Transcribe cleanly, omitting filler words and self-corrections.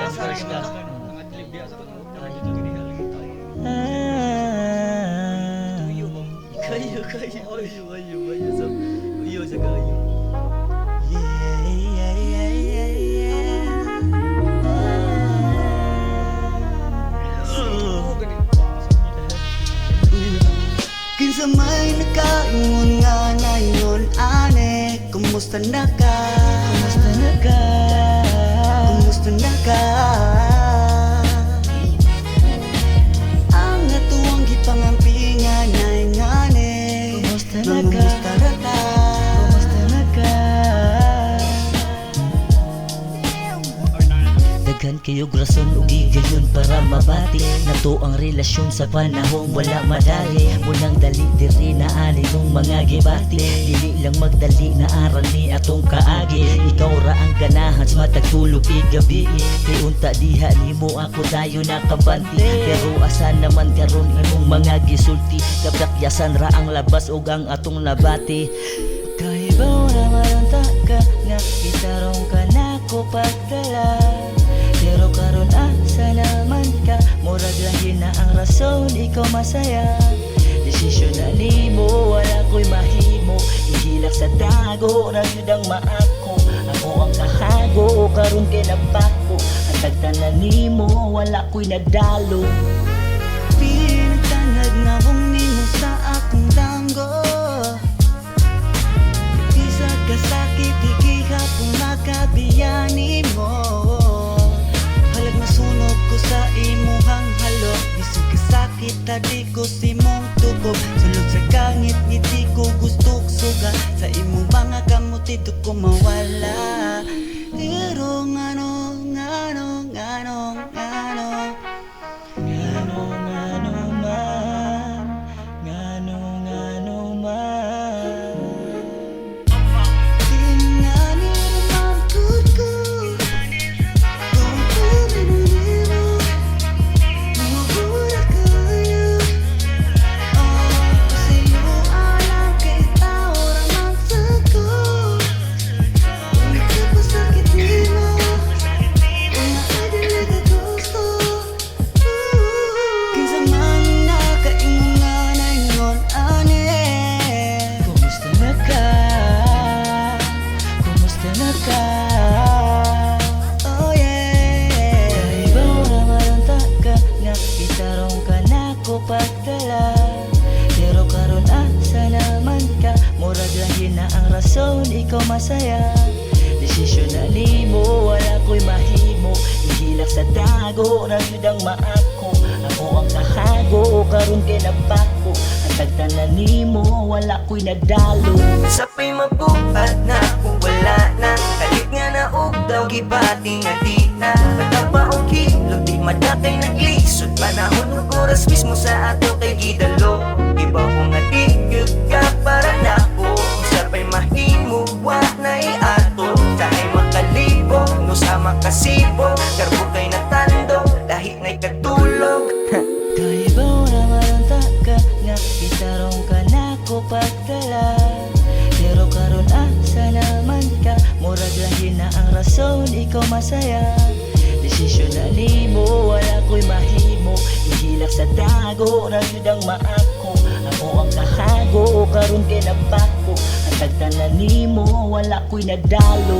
Kayo sa uyo sa kayo. Kinsa may nakaingon nga naingon ane, kumusta na ka? Kumusta na ka? Kumusta na ka? Ang natuwang gipangampingan ay ngane, kumusta na ka? Kumusta na ka? Kumusta na ka? Daghan kayo grason ug gigayon para mabati nato ang relasyon sa panahong wala madali. Munang dali diri na ani nung mga gibati, dili lang magdali na aral ni atong kaagi. Ikaw ra ang ganahan sa matag tulog igabi, kay unta diha nimo ako tayo nakabanti. Pero asa naman karon imong mga gisulti, kabrakyasan ra ang labas ug ang atong nabati. Kaibaw na maronta ka nga itarong ka nako pagdala, pero karon asa naman ka, murag lahi na ang rason ikaw masaya. Desisyon na nimo wala ko'y mahimo, ihilak sa dago ra gyud ang maako. Ako ang kahago karon kay napako, ang tagtanan nimo wala ko'y nadalo. Pinagtanag na kong nimo sa akong danggo, isa ka sakit igiha kung makabiyani mo. Halag masunog ko sa imuhang halok, bisig kasakit tadi ko si mong tubog. Sulod sa kangit ngiti ko gusto suga, sa imong mga kamot dito ko mawala. Pero ngano man, ngano man. Tingani naman ko, kung pinaniro, mabura kayo. Sa'yo alam kay tao ramang sagot, kung nagkapasakit nimo, kung nakadilig at gusto. Kinsa man nakaingon nga naingon ane, kumusta na ka? Kumusta na ka? Oh yeah. Kaibaw na maronta ka nga itarong ka nako pagdala, pero karon asa naman ka, murag lahi na ang rason ikaw masaya. Desisyon na nimo wala ko'y mahimo, ihilak sa dago ra gyud ang maako. Ako ang kahago karon kay napako, ang tagtanan nimo wala ko'y nadalo. Sapay mabuhat na kung wala na, kalit nga na daw gibati nga di na. Pagkapaong kilog di madatay naglisod, panahon ug oras mismo sa ato kay gidalo. Iba ko nga tigil ka para na ko, sapay mahimo wa na iato. Tahay makalibo no sa makasibo, garbo kay natando lahi nga'y katulog. Kaibaw na maronta ka nga itarong ka nako pagdala, pero karon asa naman ka, murag lahi na ang rason ikaw masaya. Desisyon na nimo wala ko'y mahimo, ihilak sa dago ra gyud ang maako. Ako ang kahago karon kay napako, ang tagtanan nimo wala ko'y nadalo.